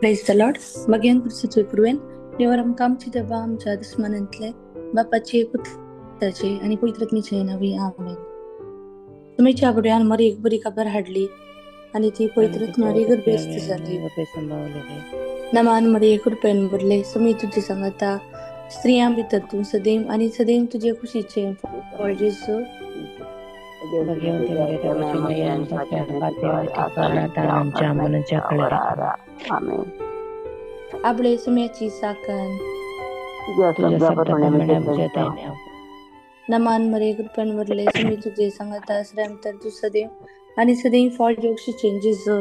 Praise the Lord. Magyan Kristusoy Kruven. Devaram kamchi deva amcha दुश्मनांतले बापाचे पुत्राचे आणि पवित्रत्वाचे नावे आमेन. तुमच्या आवड्यान मरी एक बरी खबर हाडली आणि ती पवित्रत्वारी गर्भस्थ झाली. नमान मरी एक रुपयान भरले सुमी तुझे सांगता स्त्रियां भितर तू सदैव आणि सदैव तुझे खुशीचे फळ जेजू. आपले सुम्याची साकन नमान मरे एक रुपयान भरले सुमी तुझे सांगता श्रम तर तू सदैव आणि सदैव फळ जेजूचे जेजू.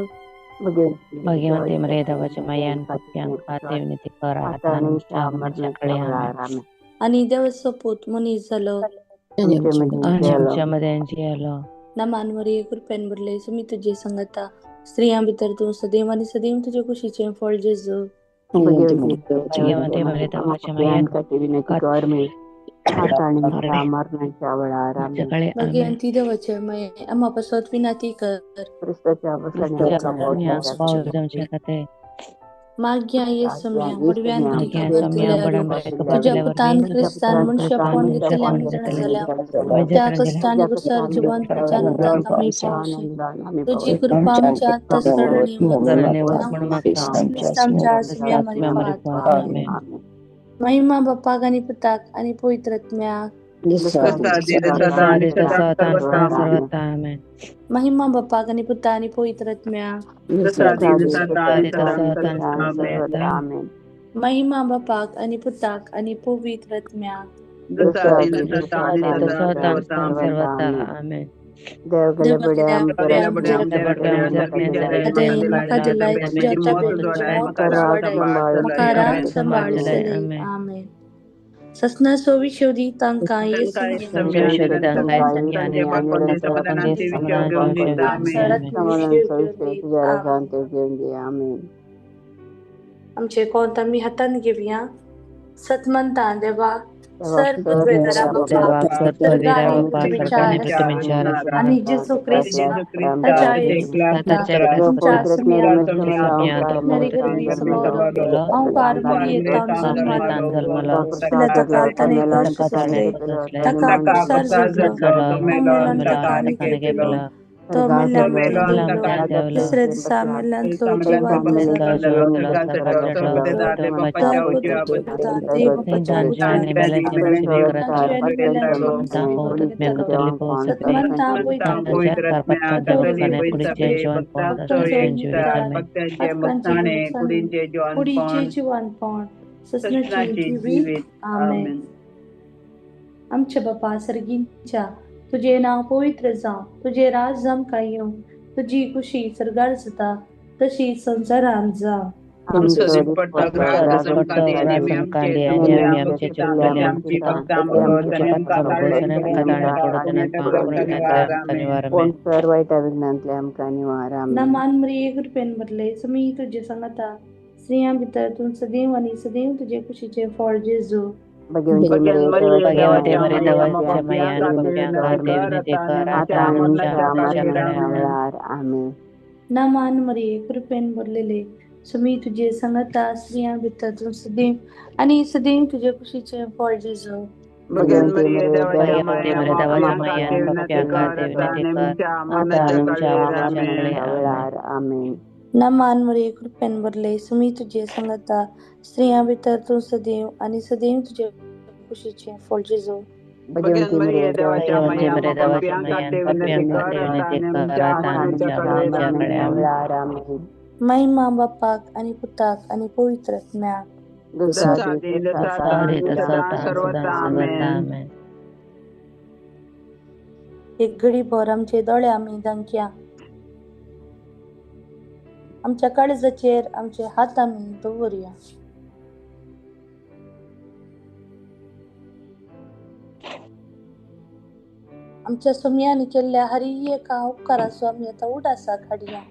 भगवते मरे देवाच्या मायान पत्यान देवनीती करा आणि देवाचं पोत मनीस झालं नमान मरे एक रुपयान भरले सुमी तुझे सांगता स्त्रियां भितर तू सदैव आणि सदैव तुझे खुशीचे फळ जेजू. भगवते मरे देवाच्या मायान भगवंती देवाचे मये आम्हापासून विनंती कर. माग्या येसुम्या बुडव्यान तुझ्या पुतान ख्रिस्तान मनुष्य पण घेतले आम्ही जण झाल्या त्या कष्टाने गुसर जीवन त्यानंतर आम्ही पावशी तुझी कृपा आमच्या आत्तसरणे ख्रिस्तांच्या आत्म्या मरी महिमा बापाक आणि पुताक आणि पवित्रत्म्या महिमा बापाक आणि पुता आणि पवित्रत्म्या महिमा बापाक आणि पुताक आणि पवित्रत्म्या आमेन. ससना सोविशोधी तांका आमचे कोणता मी हातान घेऊया सतमंता देवा सर आणि जेसू ख्रिस्त तो तिसऱ्या दिसा मेल्यांतलो जिवंत आमच्या बापा सर्गींच्या तुझे नाव पवित्र जावं, तुझे राज जमकाय येवं, तुझी खुशी सरगार जाता तशी संसारांत जावं. नमान मरी एक रुपयान भरले समी तुझे सांगता स्त्रियां भितर तू सदैव आणि सदैव तुझे खुशीचे फळ जेजू. नमान मरी एक रुपयान भरलेले सुमी तुझे सांगता स्त्रियां भितर तू सदैव आणि सदैव तुझे खुशीचे फळ जेजू. नमान मरी एक रुपयान भरले सुमी तुझे सांगता स्त्रियां भितर तू सदैव आणि सदैव तुझे खुशीचे फळ जेजू. महिमा बापाक आणि पुताक आणि पवित्रत्म्या एक घडी भर आमचे दोळे आम्ही दांक्या आमच्या काळजाचेर आमचे हात आम्ही दवरया. आमच्या सुम्याने केल्ल्या हरी एका उपकाराचो आम्ही आता उडासा काढया.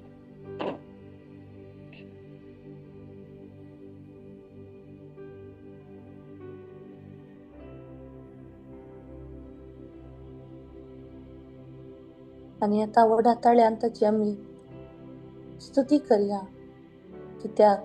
आणि आता वडा तळ्यान ताची आम्ही स्तुती करया कित्याक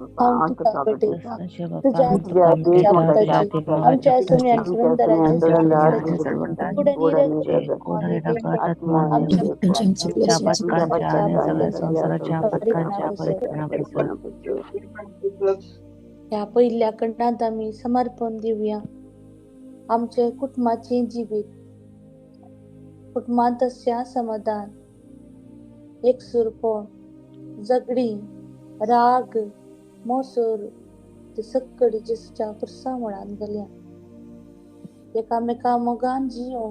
हांव तुका बटयता कृष्णाचे बाप्पा तुझ्या हांव तुका तुझ्या बटयता तुझ्या पुताची देवाच्या आमच्या पुताची सुम्यान सुंदराची आमच्या सुंदराची सुमयान सुंदराची कुडणी रगत कोणी आणि रगत आमच्या आणि आमच्या पटकांच्या पटकांच्या आणि सगळ्या संसाराच्या पटकांच्या परिपणापासून परिपणापासून ह्या पहिल्या खंडांत आमी समर्पण दिवया आमचे कुटुंबाचे जिवीत कुटुंबांत असल्या समाधान एकसुरपण झगडी राग मोसोर ते सक्कडी जेसूच्या कुर्सा मुळान गेल्या एकामेका मोगान जियो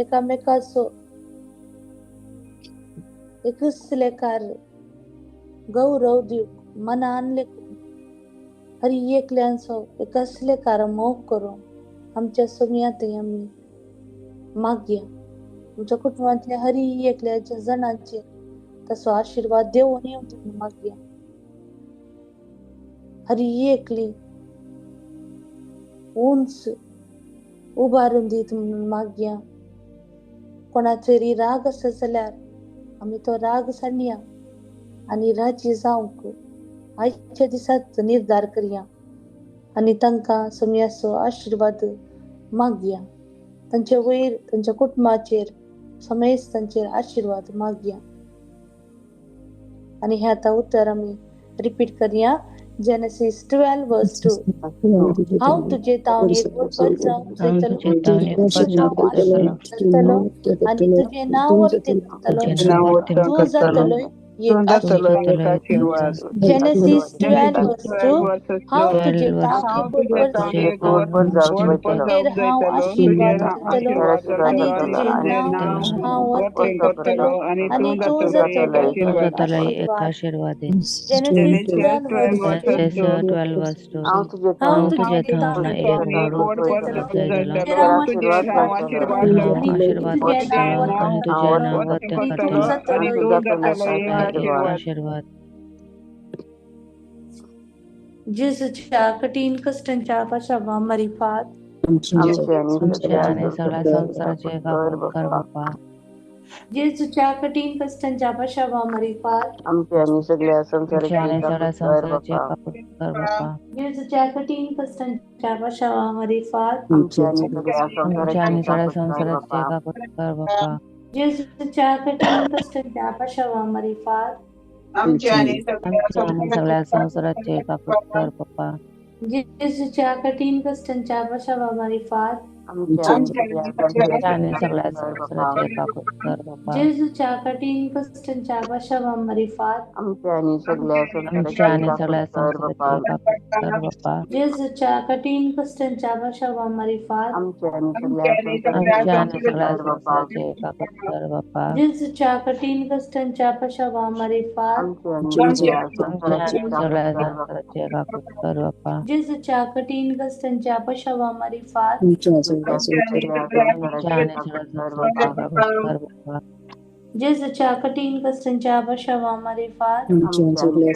एकामेकाचो एकसलेकार गौरव दिवक मनान लेखून हरी एकल्यांचो एकसलेकार मोग करूं आमच्या सगळ्यांतय आमी मागया आमच्या कुटुंबांतल्या हरी एकल्याच्या जणांचेर तसो आशीर्वाद देवून येवं मागया हरी एकली उंच उबारून दीत म्हणून मागया कोणाचेरी राग आसा जाल्यार आमी तो राग सांडया आनी राजी जावंक आयच्या दिसात निर्धार करया आनी तांकां सगळ्यांचो आशीर्वाद मागया तांचे वयर तांच्या कुटुंबाचेर समेस्त तांचेर आशीर्वाद मागया आणि हे आता उत्तर आमी रिपीट करया जेनेसिस 12 वर्स 2 हांव तुजे तावन एक बरोबर जावन हांव तुजे तावन एक हांव आशीर्वाद करतलो आनी तुजें नांव वर्तें करतलो तुजें नांव वर्तें तूं करतलो जातलो एक आशीर्वाद जेनेसिस 12 वर्स 2 हांव तुजे तावन एक बरोबर जावन तुजेर हांव आशीर्वाद करतलो आनी तुजें नांव हांव वर्तें करतलो आनी तूं जातलो एक आशीर्वाद जेनेसिस 12 वर्स 2 हांव तुजे तावन एक बरोबर जायतलो तुजेर हांव आशीर्वाद करतलो आनी तुजें नांव वर्तें करतलो आनी तूं जातलो एक आशीर्वाद जेजूच्या कठीण कष्टांच्या पाशावा मरिफात आमच्या आणि सगळ्या संसाराचे कापडकार बाप्पा जेजूच्या कठीण कष्टांच्या पाशावा मरिफात आमच्या आणि सगळ्या आमच्या आणि सगळ्या संसाराचे संसाराचे कापडकार बाप्पा जेजूच्या कठीण कष्टांच्या पाशावा मरिफात आमच्या आणि सगळ्या आमच्या आणि सगळ्या संसाराचे संसाराचे कापडकार बाप्पा जेजूच्या कठीण कष्टांच्या पाशावा मरिफात आमच्या आणि सगळ्या संसाराचे कापडकार बाप्पा जेजूच्या कठीण कष्टांच्या पाशावा मरिफात आमच्या आणि सगळ्या संसाराचे कापडकार बाप्पा जेजूच्या कठीण कष्टांच्या पाशावा मरिफात आमच्या आणि सगळ्या आमच्या आणि सगळ्या संसाराचे कापडकार बाप्पा जेजूच्या कठीण कष्टांच्या पाशावा मरिफात आमच्या आणि सगळ्या आमच्या आणि सगळ्या संसाराचे कापडकार बाप्पा जेजूच्या कठीण कष्टांच्या पाशावा मरिफात आमच्या आणि सगळ्या आमच्या आणि सगळ्या संसाराचे कापडकार बाप्पा जेजूच्या कठीण कष्टांच्या पाशावा मरिफात आमच्या आणि सगळ्या संसाराचे कापडकार बाप्पा जेजूच्या कठीण कष्टांच्या पाशावा मरिफात आमच्या आणि सगळ्या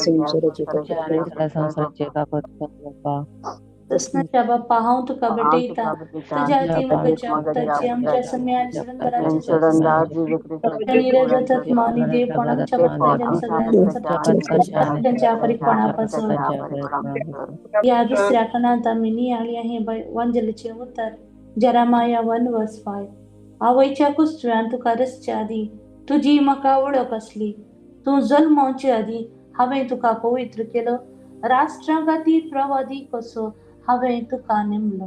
संसाराचे कापडकार बाप्पा तसनाच्या बाप्पा हांव तुका बटयता तुज्या तिमगाच्या पुताची आमच्या सगळ्या सुंदराची रगत मानी देवपण आमच्या पत्त्यांच्या सगळ्या त्यांच्या परिपणापासून या दुसऱ्या खणात आमी नियाळी हे वंजलीचे उत्तर जरामाया 1 वर्स 5 आवयच्या कुस्त्र्यान तुका रसच्या आदी तुजी म्हाका वळख असली तूं जल्मावचे आदी हांवें तुका पवित्र केलं राष्ट्रां खातीर प्रवादी कसो हांवें तुका नेमलो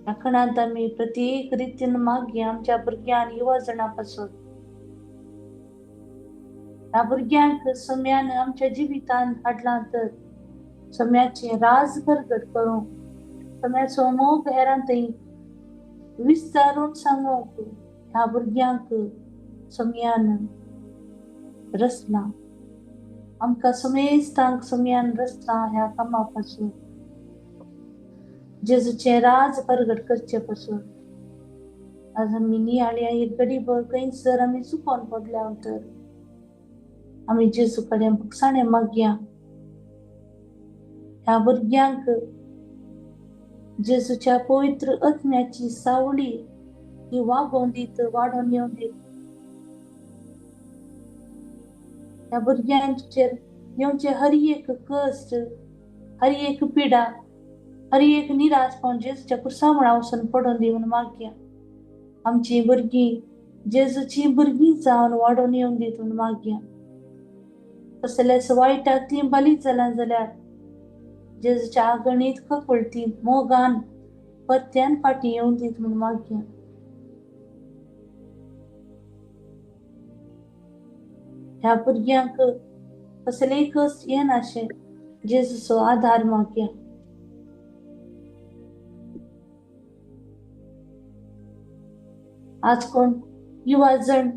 ह्या खणांत आमी प्रत्येक रितीन मागया आमच्या भुरग्यां युवा जणां पासून ह्या भुरग्यांक सम्यान आमच्या जिवितान हाडलां तर सम्याचे राज प्रगट करूं सम्याचो मोग हेरांतय विस्तारून सांगूंक ह्या भुरग्यांक सम्यान रचला आमकां समेस्तांक सम्यान रचला ह्या कामा पासून जेजूचे राज प्रगट करचे पासून आज आमी नियाळी एक गडीभर खंयच जर आमी चुकोन पडल्या तर आमी जेजू कडेन भुकसाणें मागया ह्या भुरग्यांक जेजूच्या पवित्र आत्म्याची सावळी ही वागोवन दीत वाडोवन येवं दीत ह्या भुरग्यांचेर येवचे हर एक कष्ट, हर एक पिडा, हर एक निराश पण जेजूच्या कुसामळा वचून पडून दिवन मागया. आमची भुरगीं जेजूची भुरगीं जावन वाडून येवन दीत म्हूण मागया. कसलेच वायटांतली बली जालां जाल्यार जेजूच्या आगणीत ककुळती मोगान परत्यान फाटी येवन दीत म्हूण मागया. ह्या भुरग्यांक कसलेय कश्ट येनाशे जेजूचो आधार मागया. आज कोण युवा जण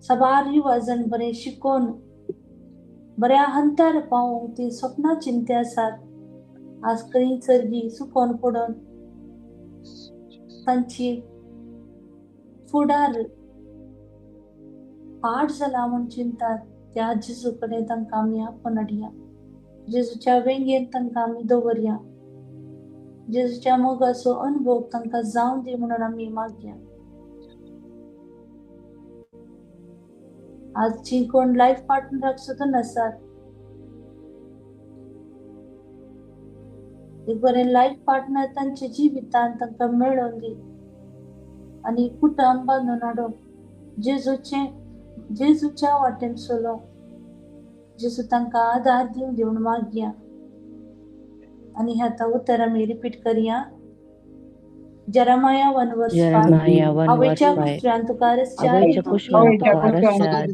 साबार युवा जण बरे शिकोन बऱ्या हंतार पावूंक ती स्वप्नां चिंते आसात. आज खंय सर्गी सुकोन पडून तांची फुडार पाड जाला म्हूण चिंतात. त्या जेजू कडेन तांकां आमी आपण हाडया. जेजूच्या वेंगेन तांकां आमी दवरया. जेजूच्या मोगाचो अनुभव तांकां जावं दी म्हणून आमी मागया. आजची कोण लायफ पार्टनराक सुद्दां नासात, एक बरें लायफ पार्टनर तांच्या जिवितांत तांकां मेळोवन दी आनी कुटुंब बांदून हाडूं. जेजूच्या वाटेन चलो. जेजू तांकां आदार दिवन दिवन मागया. आनी हें उतर आमी रिपीट करया. Jeremiah 1 verse 5. Jeremiah 1 verse हवेच्या 5. कुशव्यान तुका रस्त्या हवेच्या आदी कुशव्यान तुका रस्त्या आदी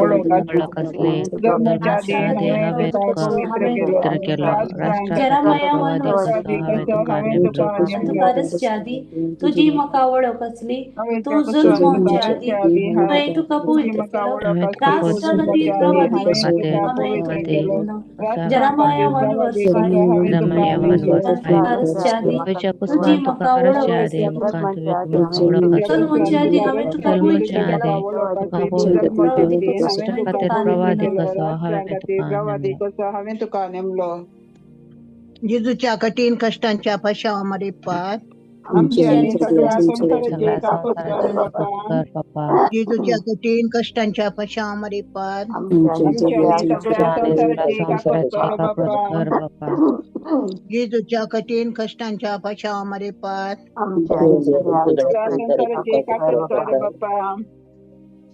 वळख असले जल्माच्या आदी हांवें तुका पवित्र केलो. राष्ट्रांखातीर Jeremiah 1 प्रवादी verse कसो 3. हांवें तुका नेमलो. तुका रस्त्या आदी तुझी म्हाका वळख असली. तू जल्माच्या आदी हांवें तुका पवित्र केलो. हांवें तुका राष्ट्र नदीर प्रवादी खातीर हांवें तुका प्रवादी नेमलो. असा Jeremiah 1 verse 5. Jeremiah 1 verse 5. तुका रस्त्या आदी हवेच्या तुझी कुशव्यान म्हाका तुका वळख रस्त्या आदी असली. मुखान तुका वळख असली. जल्माच्या आदी हांवें तुका पवित्र जल्माच्या केलो. आदी तुका पवित्र प्रवादी केलो. कसो राष्ट्रा हांवें खातीर तुका प्रवादी नेमलो. कसो हांवें तुका नेमलो. जेजूच्या कठीण कष्टांच्या पश्चामध्ये पार सगळ्या संसाराचे कापत कर बापा. जेजूच्या कठीण कष्टांच्या पश्चामध्ये पार सगळ्या संसाराचे कापत कर बापा. जेजूच्या कठीण कष्टांच्या पश्चामध्ये पार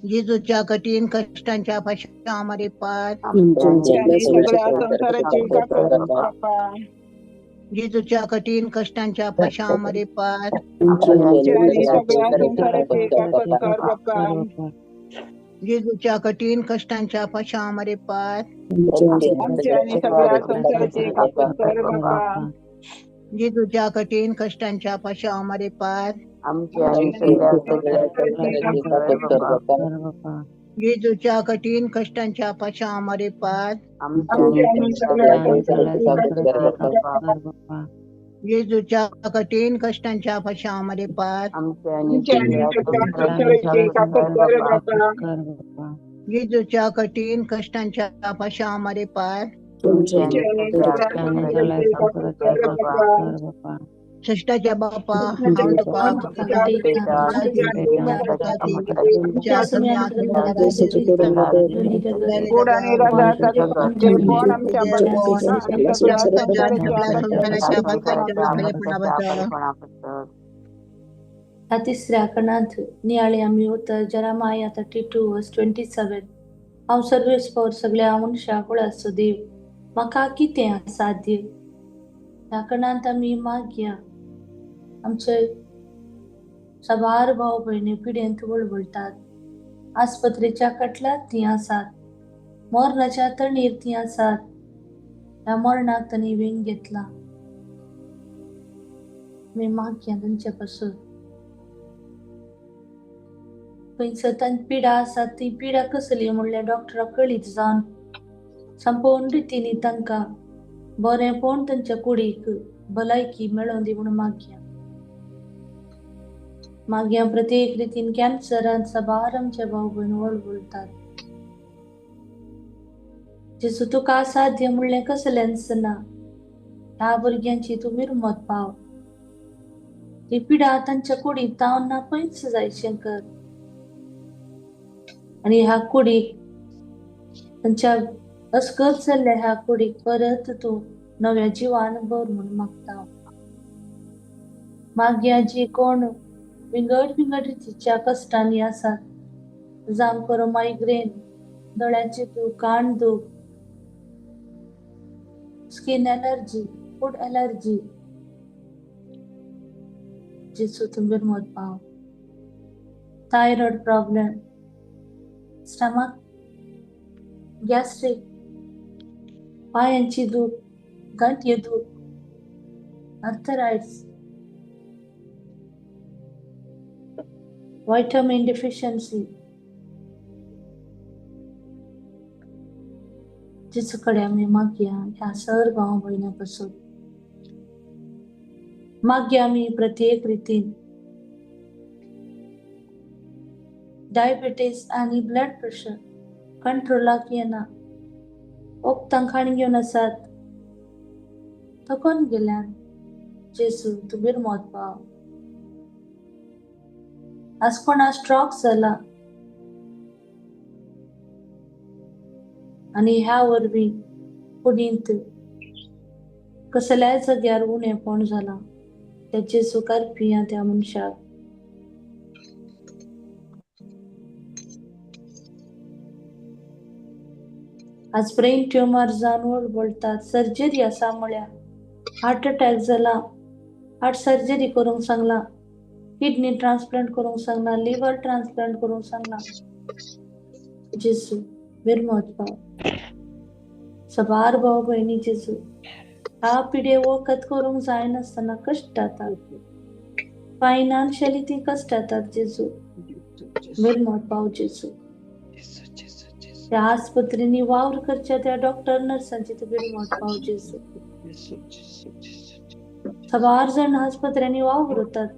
जेजूच्या कठीण कष्टांच्या पश्चामध्ये पार जेजूच्या कठीण कष्टांच्या पश्चामध्ये पार जेजूच्या कठीण कष्टांच्या पश्चामध्ये पार जेजूच्या कठीण कष्टांच्या पश्चामध्ये पार जेजूच्या कठीण कष्टांच्या पश्चामध्ये पार जेजूच्या कठीण कष्टांच्या पश्चामध्ये पार जेजूच्या कठीण कष्टांच्या पश्चामध्ये पार श्रेष्ठाच्या बापा हांव तुका ह्या तिसऱ्या कणांत नियाळे आमी उतर Jeremiah 32 verse 27. हांव सर्वेस्पर सगळ्या मनशाक वळाचो देव, म्हाका कितें असाध्य. ह्या कणांत आमी मागया. आमचे साबार भाव भयणी पिडेंत वळवळटात. आस्पत्रेच्या कटलात तीं आसात. मरणाच्या तणीर तीं आसात. ह्या मरणाक तांणी वेंग घेतला. आमी मागया तांचे पासून. खंयसर तांची पिडा आसा ती पिडा कसली म्हणल्यार डॉक्टराक कळीत जावन संपूर्ण रितीनी तांकां बरेंपण तांच्या कुडीक भलायकी मेळोवन दी म्हणून मागया प्रत्येक रितीन कॅन्सरान साबार आमचे भाव भयण वळवळटात. जेजू तुका असाध्य म्हणलें कसलेंच ना. ह्या भुरग्यांची तूं विरमत पाव. ही पिडा तांच्या कुडीक तावन ना पयस जाय शंकर. आनी ह्या कुडीक तांच्या अस्कत जाल्ल्या ह्या कुडीक परत तूं नव्या जिवान भर म्हणून मागता. मागया जी कोण विंगड रितीच्या कश्टांनी आसात, जावं करो मायग्रेन, दोळ्याचे दूख, कान दूख, स्किन एलर्जी, फूड एलर्जी, जेसू तुंबेर मोत पाव. थायरॉइड प्रॉब्लेम, स्टमक, गॅस्ट्रिक, पायांची दूख, गांठये दूख, आर्थराइड्स, व्हिटॅमिन डिफिशियन्सी, जेचूकडे आम्ही मागया ह्या सर्व भाव भयणांपासून. मागया आम्ही प्रत्येक रितीन डायबिटीज आणि ब्लड प्रेशर कंट्रोलाक येना, वखदां खाण घेवन आसात, थकोन गेल्यान, जेसू तुबेर मोत पाव. आज कोणा स्ट्रोक जाला आणि ह्या वरवीं कुडींत कसल्याय जाग्यार उणेपण जाला, त्या जेसू करपी त्या मनशाक. आज ब्रेन ट्युमर जावन बोलतात, सर्जरी आसा म्हळ्यार हार्ट अटॅक जाला, हार्ट सर्जरी करूंक सांगला, किडनी ट्रान्सप्लांट करूंक सांगला, लिव्हर ट्रान्सप्लांट करूंक सांगला. जेसू विरमत पाव. सबार भाव भयणी जेसू ह्या पिढे वखद करूंक जायनासतना कश्ट जातात, फायनान्शियली ती कश्ट जातात. जेसू विरमत पाव. जेसू त्या आस्पत्रीनी वावर करच्या त्या डॉक्टर नर्सांची तर विरमत पाव. जेसू सबार जण आस्पत्र्यांनी वावरतात,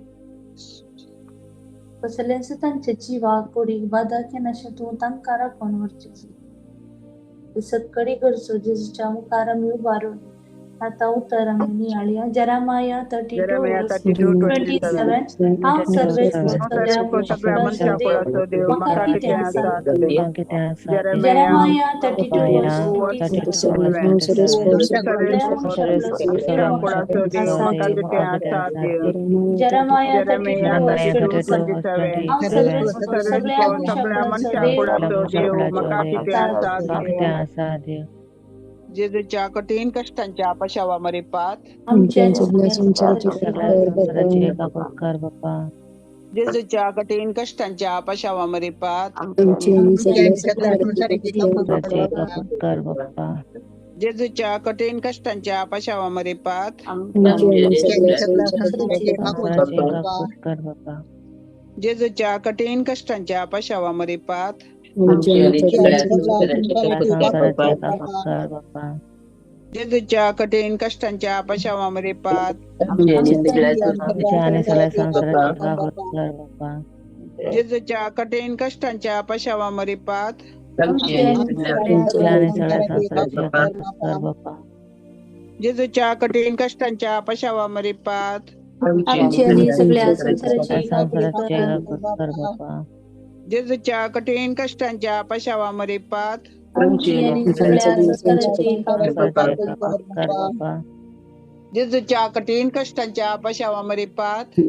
कसल्यांस तांच्या जिवाक कुडीक बाधा केनाशे तूं तांकां राखून व्हरचें. सत्कडी करचो जेजूच्या मुखार आमी उबारून आता उतर आमी नियाळया. जेरेमाया 32:27 हांव सर्वेस्वर सगळ्या मनशां देव म्हाका कितें आसा. जेरेमाया 32:27 जेरेमाया 32:27 हांव सर्वेस्वर सगळ्या मनशां देव म्हाका कितें आसा. जेजूच्या कठीण कष्टांच्या पशावा मरेपात आमच्या जेजूच्या कठीण कष्टांच्या पशावा मरेपात जेजूच्या कठीण कष्टांच्या पशावा मरेपात जेजूच्या कठीण कष्टांच्या पशावा मरेपात जेजूच्या कठीण कष्टांच्या पशावा मरेपात जेजूच्या कठीण कष्टांच्या पशावा मरेपात जेजूच्या कठीण कष्टांच्या पशावा मरेपात जेजूच्या कठीण कष्टांच्या पशावा मरेपात जेजूच्या कठीण कष्टांच्या पशावा मरेपात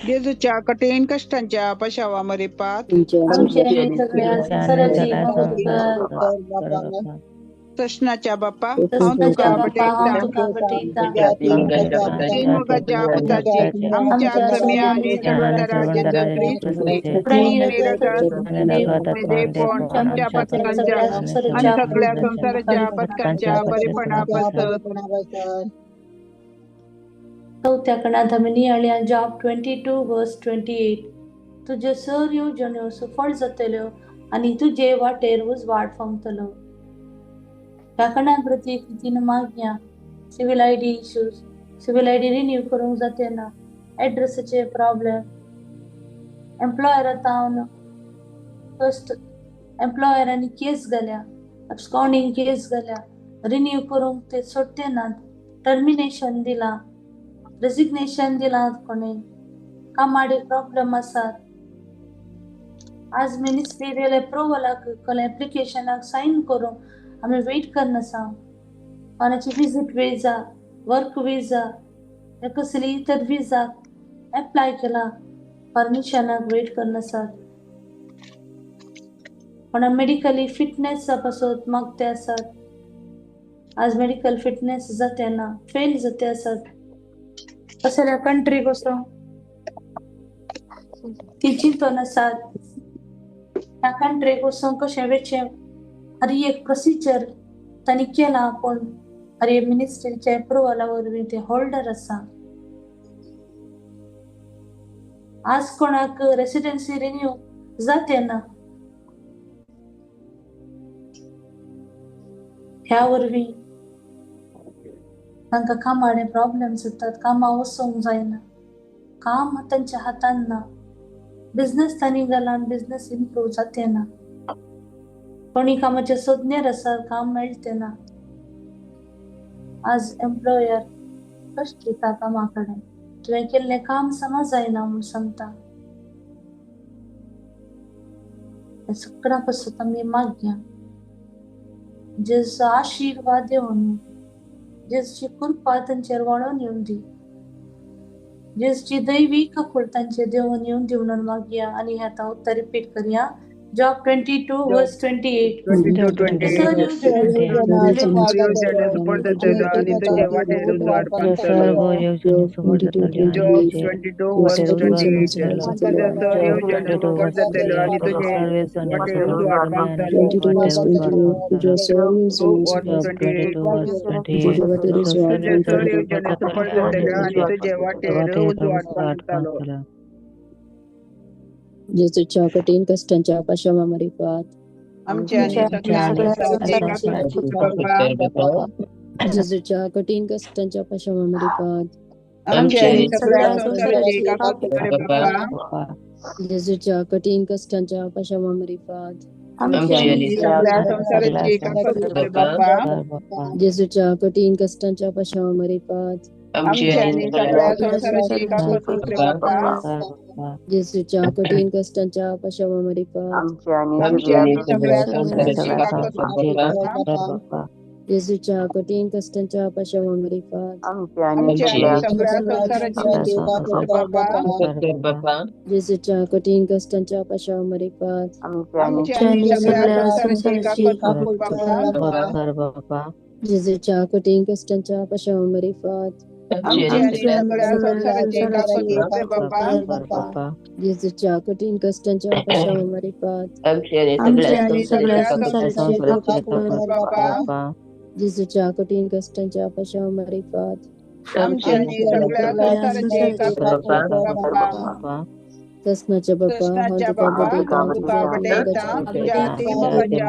जेजूच्या कठीण कष्टांच्या पशावा मरेपात कृष्णाच्या बाप्पा हांव तुका बटयता मुगाच्या पुताची आमच्या जमिया आणि जलंधराच्या आमच्या पथकांच्या आणि सगळ्या संसाराच्या पथकांच्या बरेपणा बसत. चौथ्या कणा धमनी आळ्या जॉब 22:28 तुझ्यो सर येवजण्यो सफळ जातल्यो आणि तुझे वाटेर उजवाड फंगतलो. ह्या कणां प्रत्येक रितीन मागया civil ID issues, civil ID renew करूंक जातेना, एड्रेसाचे प्रॉब्लेम, एम्प्लॉयरान फर्स्ट एम्प्लॉयरांनी केस घाल्या, अब्सकॉन्डिंग केस घाल्या, रिन्यू करूंक ते सोडटेनात, टर्मिनेशन दिला, रेजिग्नेशन दिला, कोणी कामाडे प्रॉब्लेम आसात, आज मिनिस्ट्रियल अप्रूवल एप्लिकेशन साइन करून आम्ही वेट करना आसा. कोणाची विजिट विजा, वर्क विजा, कसली इतर विजा अप्लाय केला, परमिशनाक वेट करना आसात. कोणा मेडिकली फिटनेस पासत मागते आसात. आज मेडिकल फिटनेस जाते ना, फेल जाते आसात. कसल्या कंट्रीक वचून ती चिंतून आसात. त्या कंट्रीक वचून कशें वेचें हर एक प्रोसिजर तांणी केला, पण हर एक मिनिस्ट्रीच्या अप्रुवला वरवीं ते होल्डर आसा. आज कोणाक रेसिडेन्सी रिन्यू जाते ना, ह्या वरवीं तांकां कामाडे प्रॉब्लेम जातात. कामां वचोंक जायना, काम तांच्या हातान ना. बिझनेस तांणी घालान बिझनेस इम्प्रूव जाते ना. कोणी कामाचे सोदनेर आसा, काम मेळटे ना. आज एम्प्लॉयर कश्ट दिता कामा कडेन. तुवें केल्लें काम समज जायना म्हूण सांगता. हें सगळ्यां पासून आमी मागया जेजूचो आशीर्वाद येवन, जेजूची कृपा तांचेर वळोन येवन दी. जेजूची दैवीक आपुल तांचेर देंवन येवन दी म्हणून मागया. आनी हें आतां उत्तर रिपीट करया. Job 22 verse 28. आणि तुझे वाटेर उजवाड पावतलो. Job 22 verse 28. ताच्या चड येवजण सफळ जातल्यो आणि तुझे वाटेर उजवाड पावतलो. 22 verse 28. ताच्या चड येवजण सफळ जातल्यो आणि तुझे वाटेर उजवाड पावतलो. जेजूच्या कठीण कष्टांच्या पाशामारीपात आमच्या आणि सगळ्या संसाराचे बाबा. जेजूच्या कठीण कष्टांच्या पाशामारीपात आमच्या आणि सगळ्या संसाराचे बाबा. जेजूच्या कठीण कष्टांच्या पाशामारीपात आमच्या आणि सगळ्या संसाराचे बाबा. जेजूच्या कठीण कष्टांच्या पाशामारीपात आमच्या आणि सगळ्या संसाराचे बाबा. जेजूच्या कठीण कष्टांच्या पाशामारीपात आमच्या आणि आमच्या आणि सगळ्या संसाराचे बाबा. जेजूच्या कठीण कष्टांच्या पाशामारीपात आमच्या आणि आमच्या सगळ्या आणि सगळ्या संसाराचे बाबा. जेजूच्या कठीण कष्टांच्या पाशामारीपात आमच्या आणि आमच्या आणि सगळ्या संसाराचे बाबा. जेजूच्या कठीण कष्टांच्या पाशामारीपात आमच्या आणि सगळ्या संसाराचे बाबा. जेजूच्या कठीण कष्टांच्या पाशामारीपात आमच्या आणि सगळ्या संसाराचे बाबा. जेजूच्या कठीण कष्टांच्या पाशामारीपात आमच्या आणि सगळ्या संसाराचे बाबा. कृष्णाच्या बाप्पा कृष्णाच्या बाबा तुका बटयता जाती मोगाच्या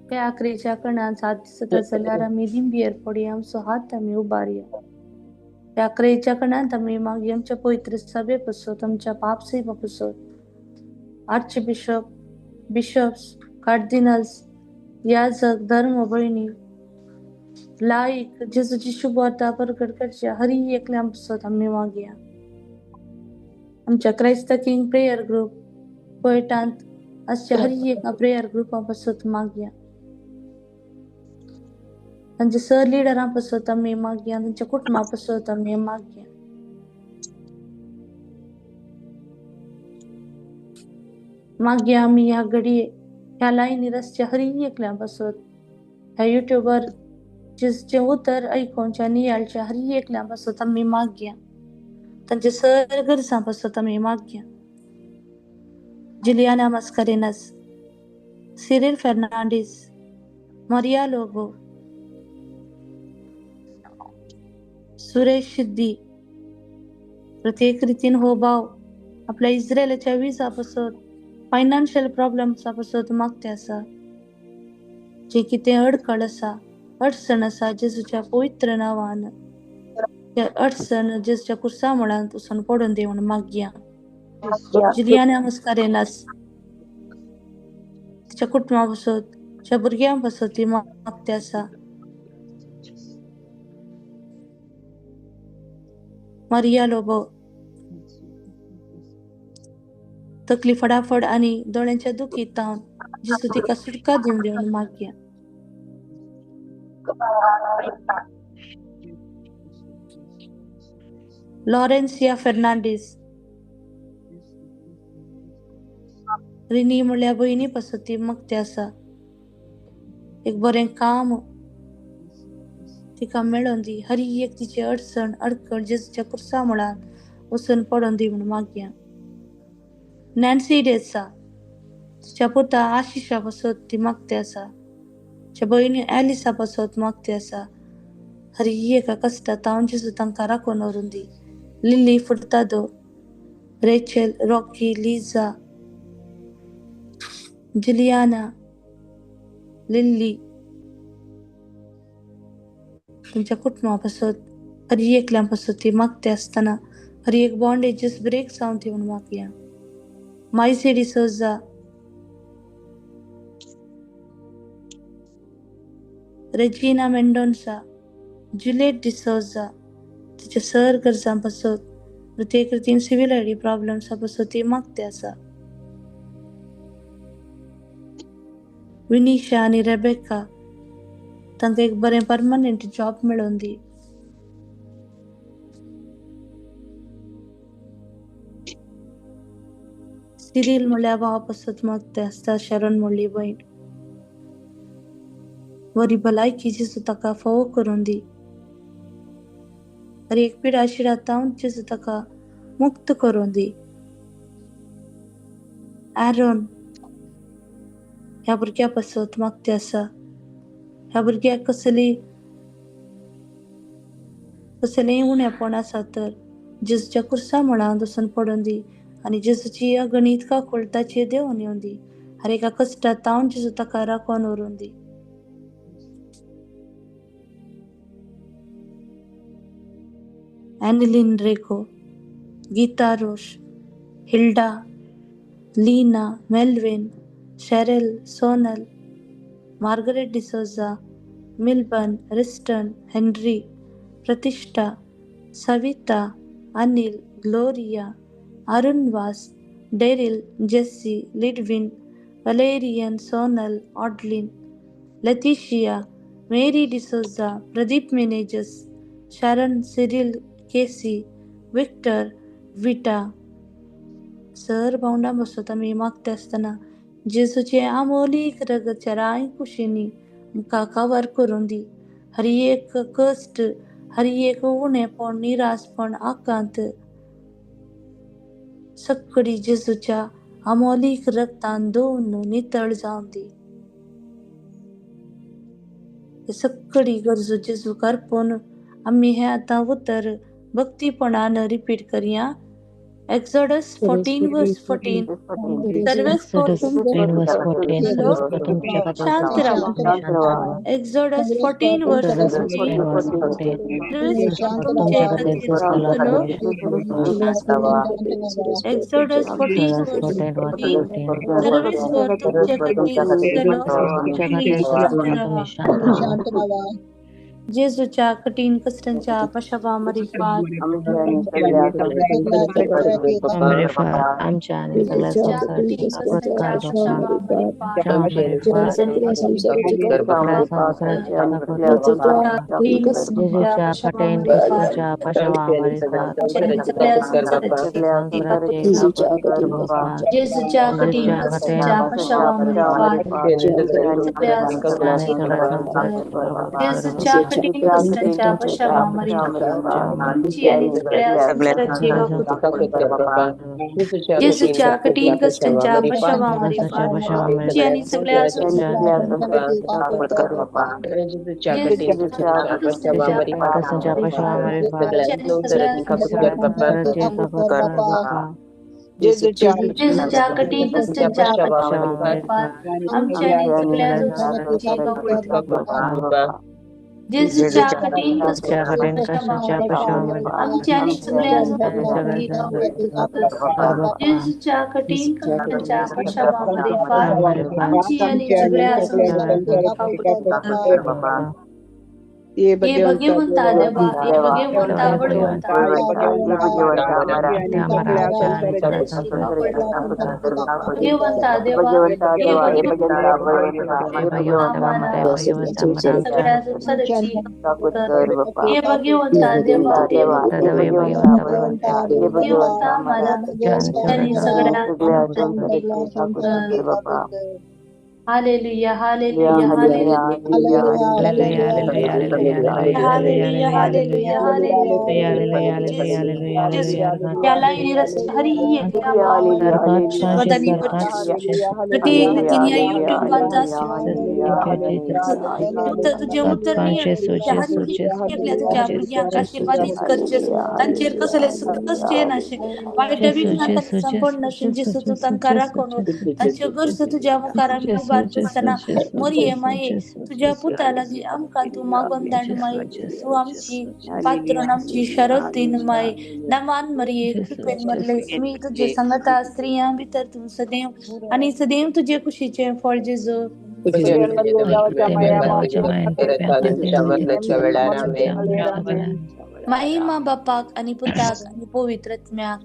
त्या आखरीच्या कणात साथ दिसत जाल्यार आमी लिंबीयर पडी आमचो हात आमी उबारया. त्या आखरीच्या कणात आमी मागीर आमच्या पवित्र सभे पासत, आमच्या पाप सेवा पासत, आर्च बिशप, बिशप्स, कार्डिनल्स, याजक, धर्म भयणी, लायक जेजूची शुभवार्ता प्रकट करच्या हर एकल्या पासत आमी मागया. आमच्या क्राइस्त किंग प्रेयर ग्रुप पयटांत असच्या हर एक प्रेयर ग्रुपा पासत मागया. तांचे सर लिडरां पासत आमी मागया. तांच्या कुटुंबा पासत आमी मागया. मागया आमी ह्या घडये ह्या लायनी रस्त्या हर एकल्या पासत, ह्या युट्यूबर जेचे उतर ऐकोनच्या नियाळच्या हर एकल्या पासत आमी मागया. तांचे सर गरजां पासत आमी मागया. जुलियाना मास्कारेनास, सिरिल फर्नांडीस, मारिया लोबो, सुरेश सिद्धी, प्रत्येक रितीन हो भाव आपल्या इस्रायलाच्या विजा पासत, फायनान्शियल प्रॉब्लेम्सा पासत मागते आसा. जे कितें अडखळ आसा, अडचण आसा, जेजूच्या पवित्र नांवान त्या अडचण जेजूच्या कुर्सा मुळांत वचून पडून दी म्हणून मागया. जुलियाना मास्कारेनास तिच्या कुटुंबा पासत, च्या भुरग्यां बसत ती मागते आसा. मारिया लोबो तकली फडाफड आनी दोळ्यांच्या दुखीतावन जेजू तिका सुटका दिवन दिवन मागया. लॉरेन्सिया फेर्नांडीस रिनी म्हणल्या भयणी पासून ती मागते आसा. एक बरें काम तिका मेळोन दी. हर एक तिची अडचण अडकळ जेजूच्या कुर्सा मुळान वचून पडोन दी म्हूण मागया. नॅन्सी डेसा तिच्या पुता आशिशा पासत ती मागते आसा. तिच्या भयणी ॲलिसा पासत मागते आसा. हर एका कश्टात हांव जेजू तांकां राखून व्हरून दी. लिली फुर्तादो रेचेल रॉकी लिझा जुलियाना लिल्ली तुमच्या कुटुंबा पासत हर एकल्यां पासत ती मागते आसतना हर एक बॉन्डेजीस ब्रेक जावन ती म्हूण मागया. मायसी डिसोजा रेजिना मेंडोन्सा जुलिएट डिसोजा तिच्या सर गरजां पासत प्रत्येक रितीन सिव्हिल आयडी प्रॉब्लेम्सा पासत ती मागते आसा. विनिशा आनी रेबेका तांकां एक बरें परमनंट जॉब मेळोन दी. सिरील म्हणल्या भाव पासत मागते आसता. शरण म्हणली भयण बरी भलायकी जेजू ताका फोव करून दी. हर एक पिडा शिरातावन जेजू ताका मुक्त करून दी. ॲरोन ह्या भुरग्या पासत मागते आसा. ह्या भुरग्याक कसलेंय उणेपण आसा तर जेजूच्या कुर्सा मुळान वचून पडोन दी आनी जेजूची अगणित काकूळ ताचेर देंवन येवन दी. हर एका कश्टात तावन जेजू ताका राखोन व्हरून दी. ॲनिलीन रेको गीता रोश हिल्डा लीना मेल्विन शेरेल सोनल मार्गरेट डिसोजा मिल्बन रिस्टन हेनरी प्रतिष्ठा सविता अनिल ग्लोरिया अरुणवास डेरिल जेस्सी लिडविन वलेरियन सोनल ऑडलिन लेतिशिया मेरी डिसोजा प्रदीप मेनेजस शारन सिरिल केसी विक्टर विटा सर भावंडा बसत आमी मागते आसतना जेजूचे आमोलीक रगतच्या राय कुशींनी आमकां कवर करून दी. हर एक कश्ट हर एक उणेपण निराशपण आकांत सगळी जेजूच्या आमोलीक रगतान धुवन नितळ जावन दी. सगळी गरजो जेजू करपून आमी हे आतां उतर भक्तीपणान रिपीट करया. Exodus 14 verse 14 सर्वेस शांत राहा. Exodus 14 verse 14 Exodus 14 verse 14 Sarves तुमचे शांत राहा. जेजूच्या कठीण कष्टांच्या पशावामरी पार आमच्या आणि सगळ्या संसाराची सत्कार जेजूच्या कठीण कष्टाच्या पशावामरी जेजूच्या कठीण कष्टाच्या पशावामरी पार जेजूच्या कठीण कष्टाच्या पशावामरी आणि सगळ्या संसाराची जेजूच्या कठीण कष्टांच्या पशावामरी पार आणि सगळ्या जेजूच्या कठीण कष्टांच्या पशावामरी पार आमच्या आणि सगळ्या जेजूच्या कठीण जेजूच्या कठीण कष्टाच्या कष्टामध्ये कष्टामध्ये आमची आणि सगळ्या आणि सगळ्या जणांची कर बाप्पा जेजूच्या कठीण कष्टाच्या कष्टामध्ये फार हमारे पास आमची आणि सगळ्या संसाराची कर बाप्पा ये हे भगवंता भगवंता देवा हे भगवंता बळवंता ते आम्हाला आमच्या आणि सगळ्या संसाराच्या भगवंता देवा हे भगवंता हे भगवंता बामा ते भगवंता मला सगळ्या संसाराची हे हे भगवंता देवा हे दादा वे भगवंता भगवंता भगवंता आम्हाला आणि सगळ्या hallelujah hallelujah hallelujah hallelujah hallelujah hallelujah hallelujah hallelujah hallelujah त्याला हरी वदनी प्रत्येक रीतीने या युट्यूब बांधा तुझे उत्तर तुझ्या भुरग्यांक आशीर्वादीत करचेस तांचेर कसले कसचे नाशे वाईट विघ्न संपूर्ण नाशे जेसू तू तांकां राखून तांचे गर्स तुझ्या मुखार आमी उबारतना मोरये माये तुझ्या पुताला जी आमकां तू मागोन दांड माये तू आमची पात्र आमची शरद दिन माये नमान मरिये कृपेन मरले मी तुझे सांगता स्त्रियां भितर तू सदैव आणि सदैव तुझे खुशीचे फळ जेजू महिमा बापाक आणि पुताक आणि पवित्र आत्म्याक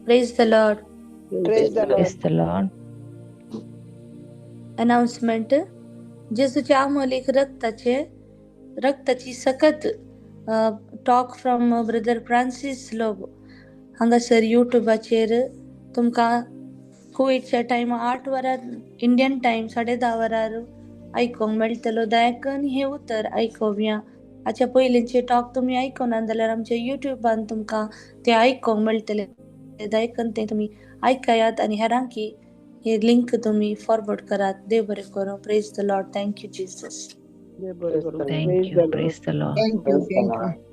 Praise the Lord. Praise the Lord. Announcement. जेजूच्या Amolik रक्ताची सकत talk from brother Francis lobe हांगासर युट्यूबाचेर तुमकां कुवेटच्या टायम 8 वरां इंडियन टायम 10:30 वरार आयकोंक मेळटलो. दयाकन हे उतर आयकोवया. हाच्या पयलींचे टॉक तुमी आयकोना जाल्यार आमच्या युट्यूबान तुमकां ते आयकोंक मेळटले. दयाकन ते तुमी आयकायात आणि हेरांकी हे लिंक तुम्ही फॉरवर्ड करात. देव बरें करूं. Praise the Lord. Thank you Jesus. Thank you. Praise the Lord. Thank you.